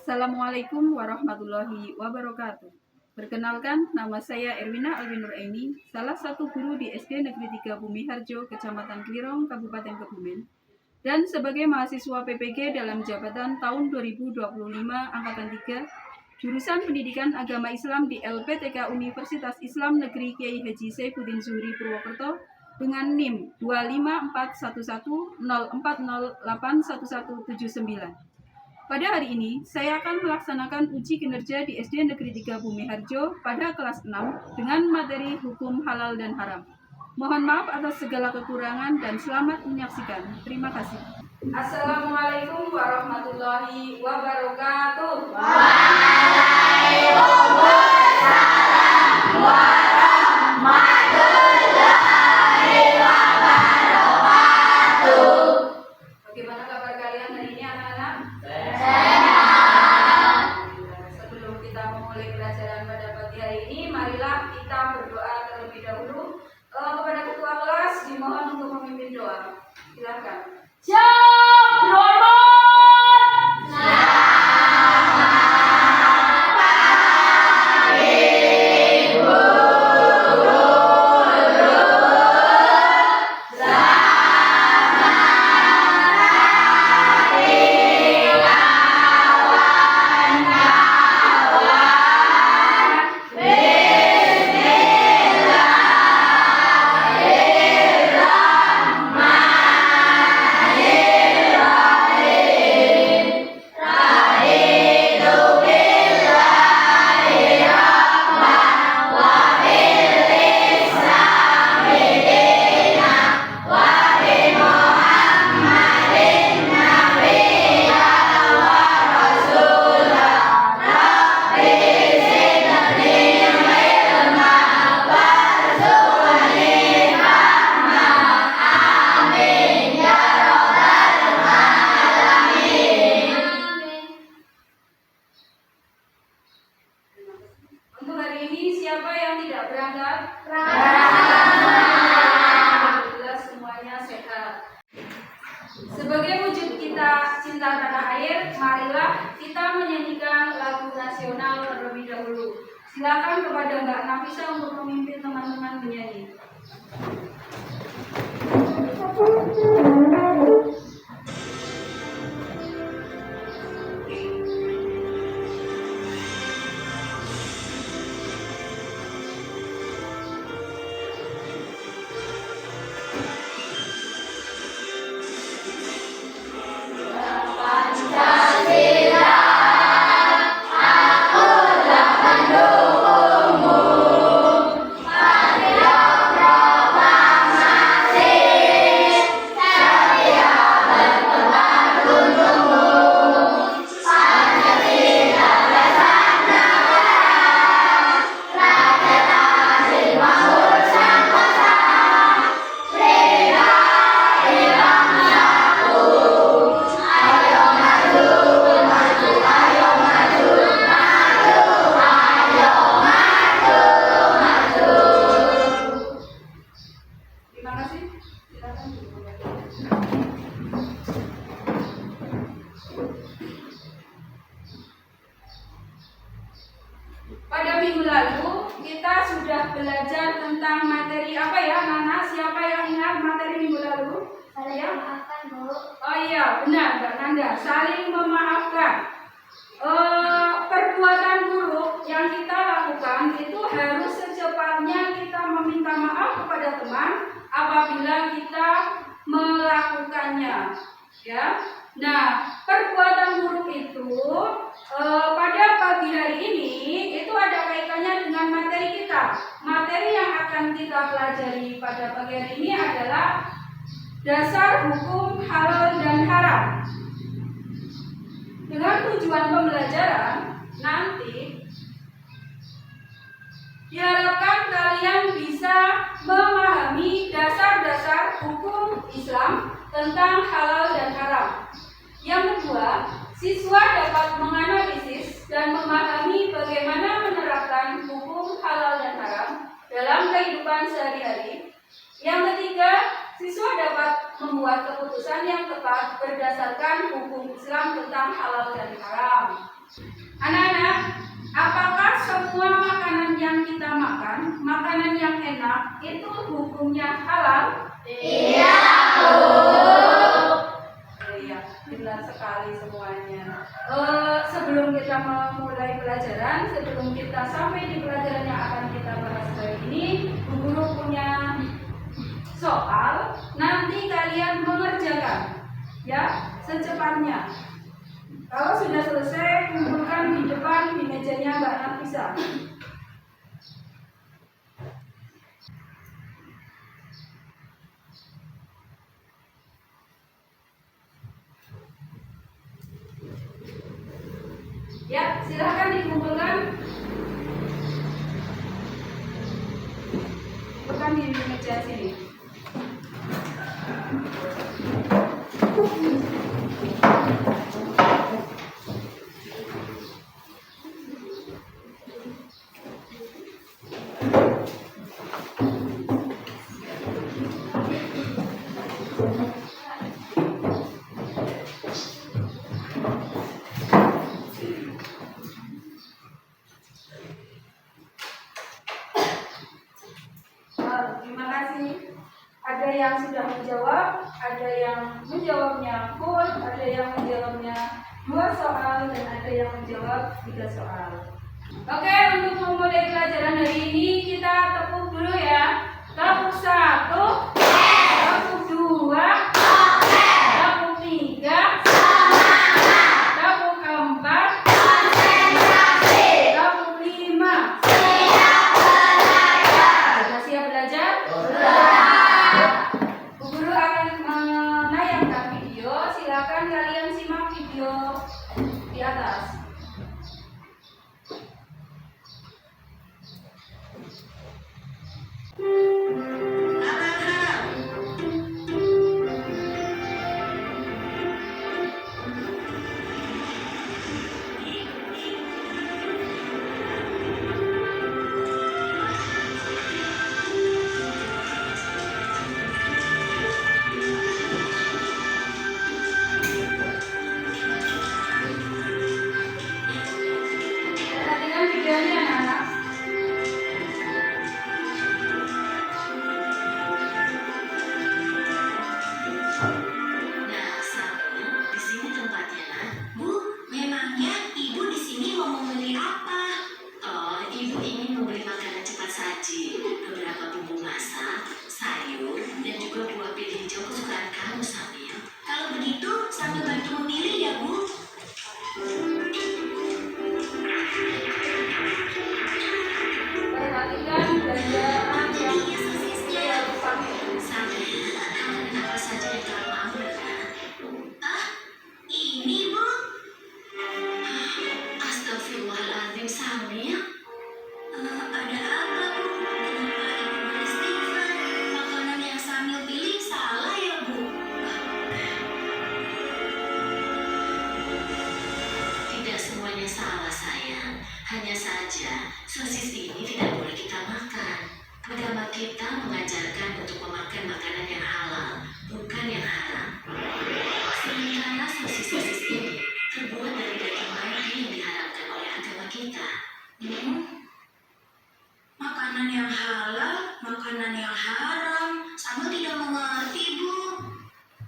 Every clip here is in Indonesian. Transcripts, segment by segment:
Assalamualaikum warahmatullahi wabarakatuh. Perkenalkan, nama saya Erwina Alwinuraini, salah satu guru di SD Negeri 3 Bumiharjo, Kecamatan Klirong, Kabupaten Kebumen, dan sebagai mahasiswa PPG dalam jabatan tahun 2025 Angkatan 3, jurusan Pendidikan Agama Islam di LPTK Universitas Islam Negeri Kiai Haji Saifuddin Zuhri Purwokerto dengan NIM 2541104081179. Pada hari ini, saya akan melaksanakan uji kinerja di SD Negeri 3 Bumiharjo pada kelas 6 dengan materi hukum halal dan haram. Mohon maaf atas segala kekurangan dan selamat menyaksikan. Terima kasih. Assalamualaikum warahmatullahi wabarakatuh. Waalaikumsalam warahmatullahi wabarakatuh. Bagaimana kabar kalian hari ini, anak-anak? Sebelum kita memulai pelajaran pada pagi hari ini, marilah kita berdoa terlebih dahulu. Kepada ketua kelas dimohon untuk memimpin doa. Silakan. Untuk hari ini siapa yang tidak berangkat? Alhamdulillah semuanya sehat. Sebagai wujud kita cinta tanah air, marilah kita menyanyikan lagu nasional terlebih dahulu. Silakan kepada Mbak Nafisa untuk memimpin teman-teman menyanyi. Pada minggu lalu kita sudah belajar tentang materi apa ya, Nana? Siapa yang ingat materi minggu lalu? Saling memaafkan, Bu. Oh iya, benar Mbak Nanda. Saling memaafkan. Perbuatan buruk yang kita lakukan itu harus secepatnya kita meminta maaf kepada teman apabila kita melakukannya. Ya. Nah, perbuatan buruk itu pada pagi hari ini itu ada kaitannya dengan materi kita. Materi yang akan kita pelajari pada pagi hari ini adalah dasar hukum halal dan haram. Dengan tujuan pembelajaran nanti diharapkan kalian bisa memahami dasar-dasar hukum Islam tentang halal dan haram. Yang kedua, siswa dapat menganalisis dan memahami bagaimana menerapkan hukum halal dan haram dalam kehidupan sehari-hari. Yang ketiga, siswa dapat membuat keputusan yang tepat berdasarkan hukum Islam tentang halal dan haram. Anak-anak, apakah semua makanan yang kita makan, makanan yang enak, itu hukumnya halal? Iya, Bu. Iya, benar sekali semuanya. Sebelum kita memulai pelajaran, sebelum kita sampai di pelajaran yang akan kita bahas hari ini, Bu Guru punya soal. Nanti kalian mengerjakan, ya, secepatnya. Kalau sudah selesai, kumpulkan di depan di mejanya Mbak Nafisa. Ya, silahkan dikumpulkan. Bukan di meja sini. Terima kasih. Ada yang sudah menjawab, ada yang menjawabnya full, ada yang menjawabnya 2 soal, dan ada yang menjawab 3 soal. Oke, untuk memulai pelajaran hari ini kita tepuk dulu ya. Tepuk 1, tepuk 2, tepuk 3, tepuk 4, tepuk 5. Sudah siap belajar? Bu Guru akan menayangkan video. Silakan kalian simak video di atas. Perhatikan videonya anak-anak. Nah, Samuel, di sini tempatnya, Nak. Bu, memangnya Ibu di sini mau membeli apa? Oh, Ibu ingin membeli makanan cepat saji, beberapa bumbu masak, sayur, dan juga buah pil hijau kesukaan kamu, Samuel. Kalau begitu, sambil bantu memilih ya, Bu. Perhatikan belanjaan yang Iya, sosisnya. harus pakai. Samuel, makanan apa saja yang kamu ambil, Nak? Ah, ini, Bu. Astagfirullahaladzim, Samuel. Ada apa, Bu? Kenapa Ibu beristighfar? Makanan yang Samuel pilih salah ya, Bu? Tidak semuanya salah, sayang. Hanya saja, sosis ini tidak boleh kita makan. Agama kita mengajarkan untuk memakan makanan yang halal, bukan yang haram. Sementara sosis-sosis ini terbuat dari daging babi yang diharamkan oleh agama kita. Makanan yang halal, makanan yang haram, sama tidak mengerti, Bu.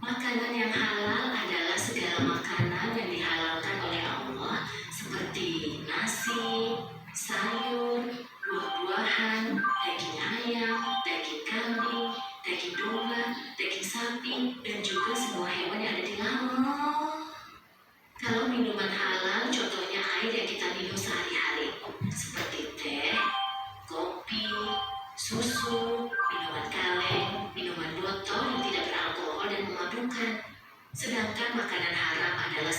Makanan yang halal adalah segala makanan yang dihalalkan oleh Allah, seperti nasi, sayur, buah-buahan, daging ayam, daging kambing, daging domba, daging sapi, dan juga semua hewan yang ada di laut. Kalau minuman halal, contohnya air yang kita minum sehari-hari, seperti teh, kopi, susu, minuman kaleng, minuman botol yang tidak beralkohol dan memabukkan. Sedangkan makanan haram adalah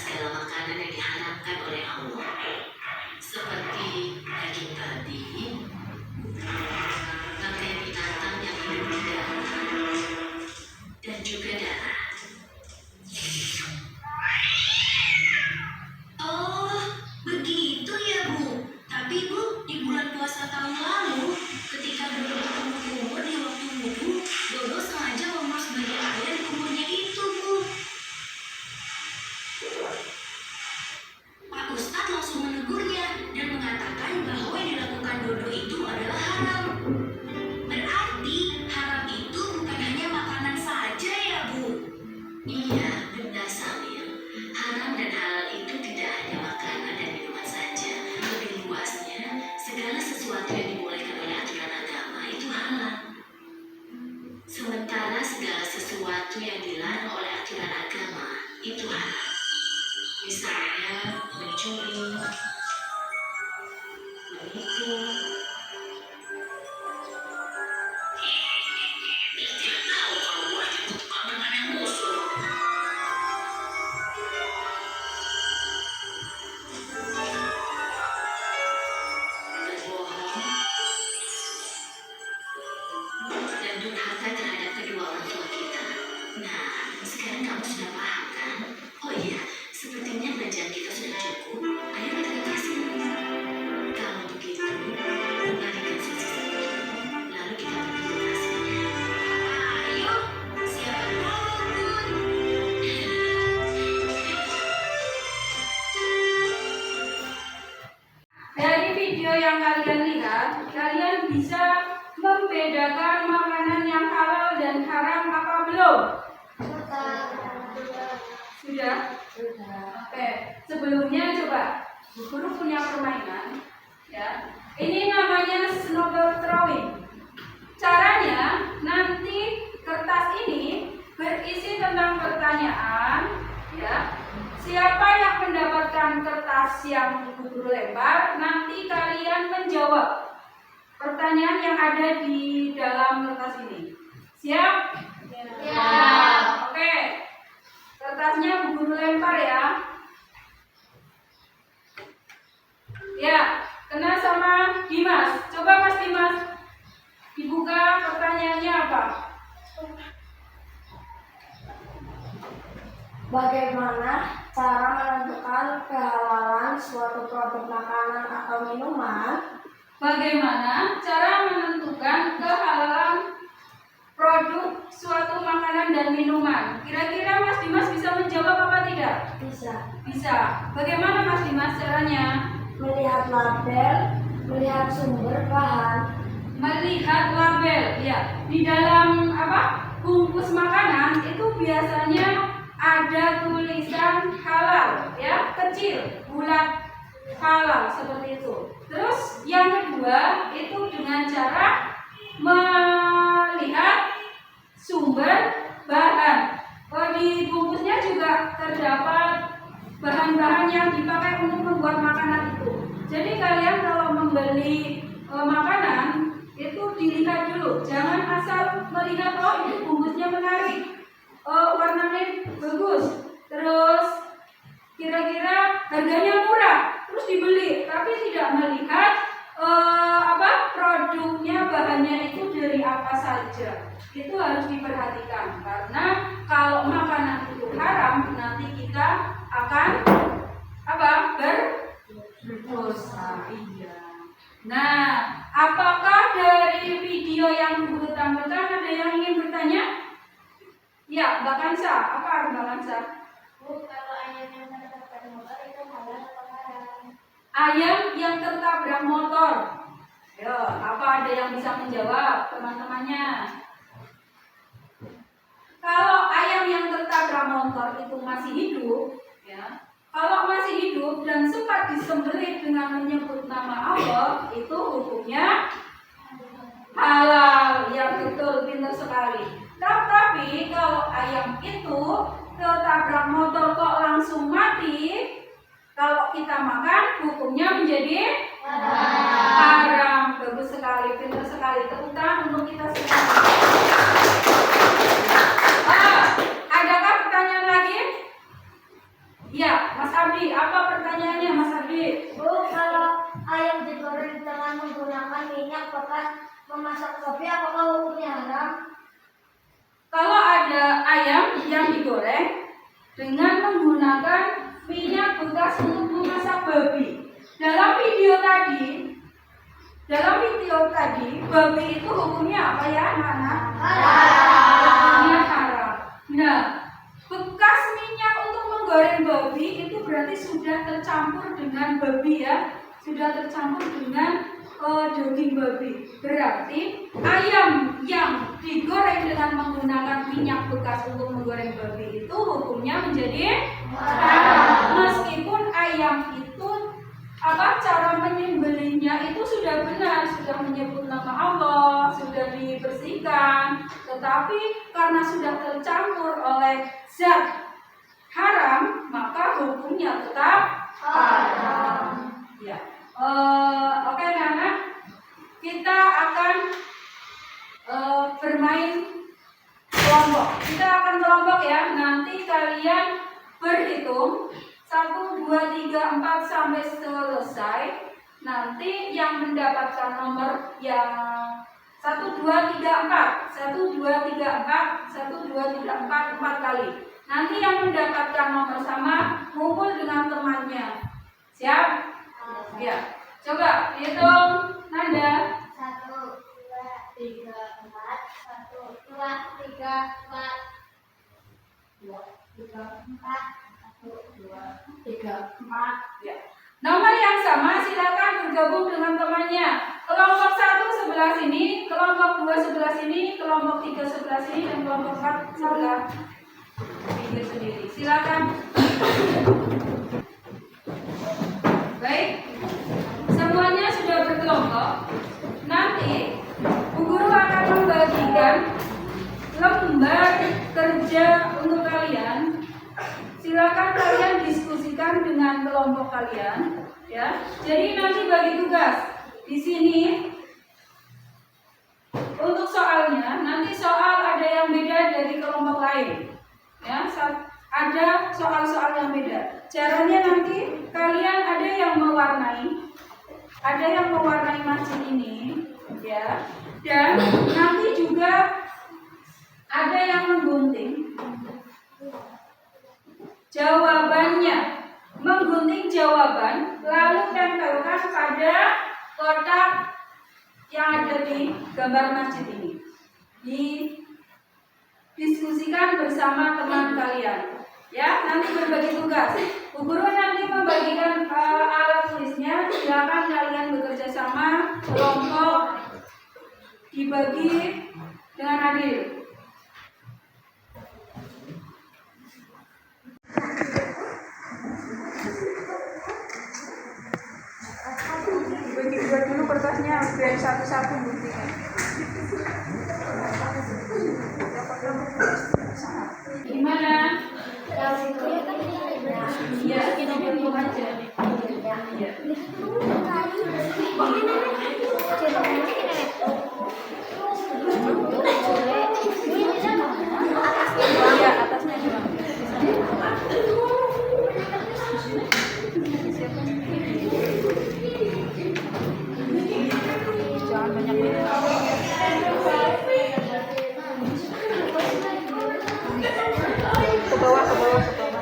Sementara segala sesuatu yang dilarang oleh aturan agama itu haram. Misalnya mencuri, menipu. Dia tidak tahu kalau buah itu tukar dengan yang musuh. Berbohong dan durhaka terhadap kedua orang tua kita. Nah, sekarang kamu sudah paham kan? Oh iya, sepertinya belanjaan kita sudah cukup. Ayo kita ke kasir. Kalau begitu, kembalikan sisa itu. Lalu kita pergi ke kasirnya. Ayo, siapa takut? Dari video yang kalian lihat, kalian bisa membedakan makanan yang halal dan haram apa belum? Sudah? Oke. Sebelumnya coba Bu Guru punya permainan, ya. Ini namanya snowball throwing. Caranya nanti kertas ini berisi tentang pertanyaan, ya. Siapa yang mendapatkan kertas yang Bu Guru lempar, nanti kalian menjawab pertanyaan yang ada di dalam kertas ini. Siap? Ya. Oke. Kertasnya Bu Guru lempar ya. Ya, kena sama Dimas. Coba Mas Dimas dibuka, pertanyaannya apa? Bagaimana cara menentukan kehalalan suatu produk makanan atau minuman? Bagaimana cara menentukan kehalalan produk suatu makanan dan minuman? Kira-kira Mas Dimas bisa menjawab apa tidak? Bisa Bisa. Bagaimana Mas Dimas caranya? melihat label, melihat sumber bahan. Melihat label, ya. Di dalam bungkus makanan itu biasanya ada tulisan halal, ya, kecil, bulat, halal seperti itu. Terus yang kedua itu dengan cara melihat sumber bahan. Di bungkusnya juga terdapat bahan-bahan yang dipakai untuk membuat makanan itu. Jadi kalian kalau membeli makanan itu dilihat dulu, jangan asal melihat oh ini bungkusnya menarik, warnanya bagus, terus kira-kira harganya murah, terus dibeli, tapi tidak melihat produknya, bahannya itu dari apa saja. Itu harus diperhatikan karena kalau makanan itu haram nanti kita akan berdosa. Iya. Nah, apakah dari video yang Guru tampilkan ada yang ingin bertanya? Ya, Mbak Kansa. Apa Mbak Kansa? Bu, kalau ayam yang tertabrak motor itu halal atau haram? Ayam yang tertabrak motor. Ayo, apa ada yang bisa menjawab teman-temannya? Kalau ayam yang tertabrak motor itu masih hidup, ya. Kalau masih hidup dan sempat disembelih dengan menyebut nama Allah, itu hukumnya halal. Ya betul, pintar sekali. Tapi kalau ayam itu tertabrak motor kok langsung mati, kalau kita makan hukumnya menjadi haram. Bagus sekali, pintar sekali. Tepuk tangan untuk kita semua. Adakah pertanyaan lagi? Ya, Mas Abdi, apa pertanyaannya Mas Abdi? Bu, kalau ayam digoreng dengan menggunakan minyak bekas memasak kopi, apakah hukumnya haram? Kalau ada ayam yang digoreng dengan menggunakan minyak bekas untuk memasak babi, dalam video tadi, babi itu hukumnya apa ya, anak-anak? Hukumnya haram. Nah, bekas minyak untuk menggoreng babi itu berarti sudah tercampur dengan babi ya, sudah tercampur dengan daging babi. Berarti ayam yang digoreng dengan menggunakan minyak bekas untuk menggoreng babi itu hukumnya menjadi haram. Meskipun ayam itu apa cara menyembelihnya itu sudah benar, sudah menyebut nama Allah, sudah dibersihkan, tetapi karena sudah tercampur oleh zat haram, maka hukumnya tetap haram. Ya, oke anak-anak, kita akan bermain kelompok. Kita akan kelompok ya. Nanti kalian berhitung 1, 2, 3, 4 sampai selesai. Nanti yang mendapatkan nomor yang 1, 2, 3, 4 1, 2, 3, 4 1, 2, 3, 4 4 kali. Nanti yang mendapatkan nomor sama ngumpul dengan temannya. Siap? Ya. Coba hitung Nanda. 1, 2, 3, 4 1, 2, 3, 4 2, 3, 4 1, 2, 3, 4 Ya. Nomor yang sama silakan bergabung dengan temannya. Kelompok 1 sebelah sini, kelompok 2 sebelah sini, kelompok 3 sebelah sini, dan kelompok 4 sebelah pinggir sendiri. Silakan. Baik. Semuanya sudah berkelompok. Nanti Bu Guru akan membagikan lembar kerja untuk kalian. Silakan kalian diskusikan dengan kelompok kalian, ya. Jadi nanti bagi tugas di sini untuk soalnya, nanti soal ada yang beda dari kelompok lain, ya. Ada soal-soal yang beda. Caranya nanti kalian ada yang mewarnai masjid ini, ya. Dan nanti juga ada yang menggunting jawabannya, menggunting jawaban lalu tempelkan pada kotak yang ada di gambar masjid ini. Didiskusikan bersama teman kalian, ya. Nanti berbagi tugas. Bu Guru nanti membagikan alat tulisnya. Silakan kalian bekerja sama, kelompok dibagi dengan adil. Bagi-bagi dulu kertasnya biar satu-satu buktikan. Gimana? Ya, kita hitung aja. Ya. Ya, atasnya doang. Jangan banyak minum. Ke bawah, ke bawah, ke bawah.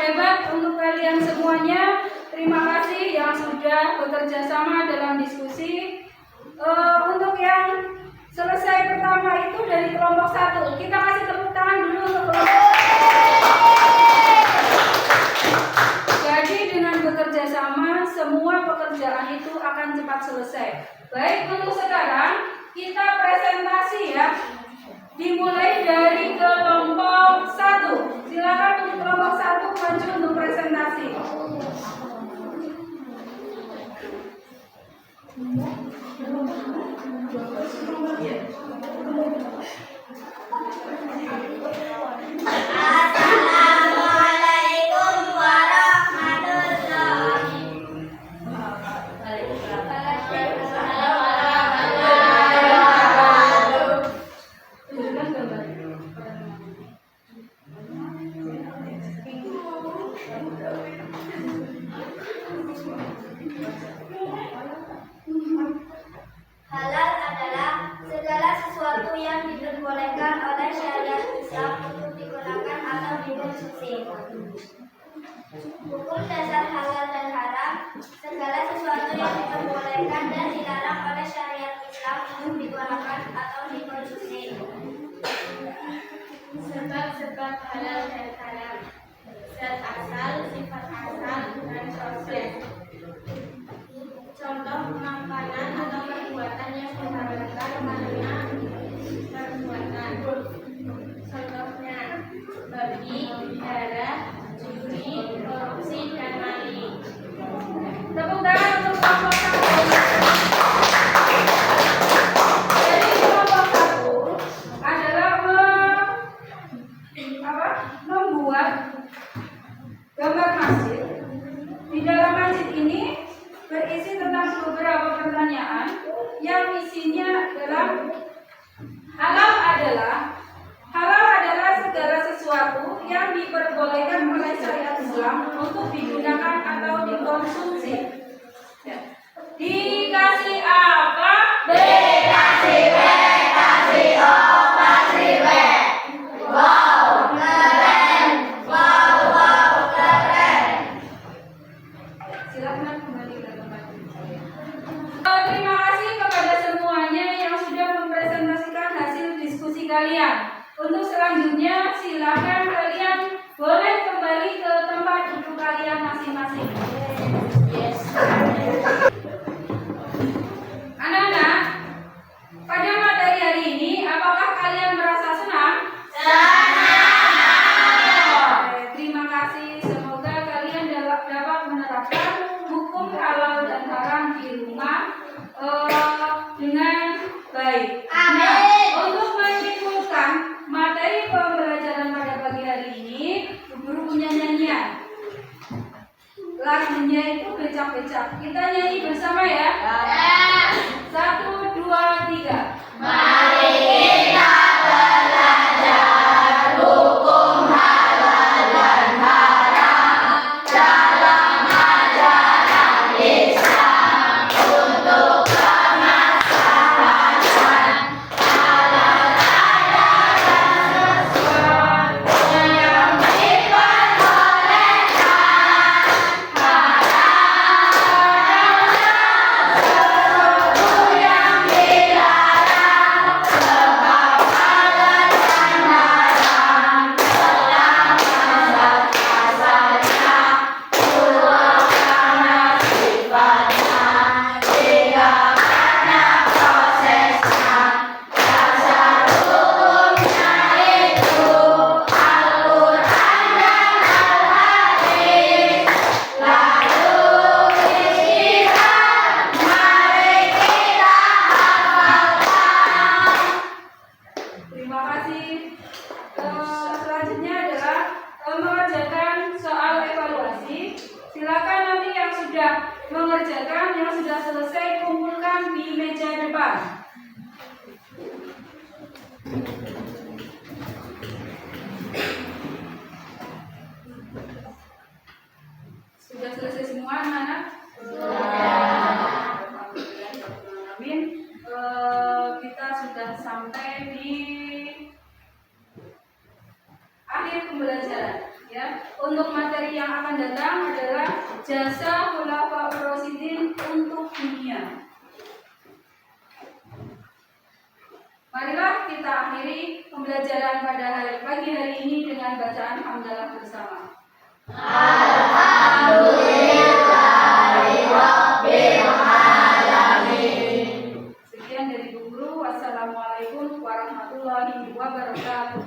Hebat untuk kalian semuanya. Terima kasih yang sudah bekerja sama dalam diskusi. Untuk yang selesai pertama itu dari kelompok 1, kita kasih tepuk tangan dulu untuk kelompok. Jadi dengan bekerja sama, semua pekerjaan itu akan cepat selesai. Baik, untuk sekarang kita presentasi ya. Dimulai dari kelompok 1. Silakan untuk kelompok 1 maju untuk presentasi. Assalamualaikum warahmatullahi wabarakatuh. Tunjukkan gambar. Halal adalah segala sesuatu yang diperbolehkan oleh syariat Islam untuk digunakan Hukum dasar halal dan haram, segala sesuatu yang diperbolehkan dan dilarang oleh syariat Islam untuk digunakan atau dikonsumsi. Sebab-sebab halal dan haram, zat asal, sifat asal, dan proses. Contoh makanan atau perbuatan yang diharamkan karena perbuatan. Contohnya babi, darah, judi, korupsi, dan maling. Tepuk tangan untuk kelompok satu. Jadi kelompok satu adalah membuat gambar masjid. Di dalam masjid ini berisi tentang beberapa pertanyaan yang isinya adalah halal adalah segala sesuatu yang diperbolehkan oleh syariat Islam untuk digunakan atau dikonsumsi. Dikasih apa? Dikasih W, kasih O, kasih W. Wow, keren. Wow, keren. Silakan kembali ke tempat. Terima kasih kepada semuanya yang sudah mempresentasikan hasil diskusi kalian. Untuk selanjutnya, silakan kalian boleh kembali ke tempat duduk kalian masing-masing. Yes. Anak-anak, pada materi hari ini, apakah kalian merasa senang? Terima kasih. Semoga kalian dapat menerapkan hukum halal dan haram di rumah dengan baik. Amin. Untuk menyimpulkan materi pembelajaran pada pagi hari ini, guru punya nyanyian. Lagunya itu becak-becak. Kita nyanyi bersama ya. 1, 2, 3. Mari kita belajar hukum halal dan haram dalam ajaran Islam untuk kemaslahatan halal adalah sesuatu yang diperbolehkan, haram adalah sesuatu yang dilarang, sebab halal dan haram telah mazhab asalnya dua karena sifatnya, tiga karena prosesnya, dasar hukumnya itu Al-Quran dan Al-Hadis. Lalu istihad, mari kita hafalkan. Terima kasih. Selanjutnya adalah mengerjakan soal evaluasi. Silakan nanti yang sudah mengerjakan, yang sudah selesai, kumpulkan di meja depan. Sudah selesai semua anak-anak? Amin. Kita sudah sampai di akhir pembelajaran ya. Untuk materi yang akan datang adalah jasa Khulafaur Rasyidin untuk dunia. Marilah kita akhiri pembelajaran pada pagi hari ini dengan bacaan hamdalah bersama. Sekian dari Bu Guru. Wassalamualaikum warahmatullahi wabarakatuh.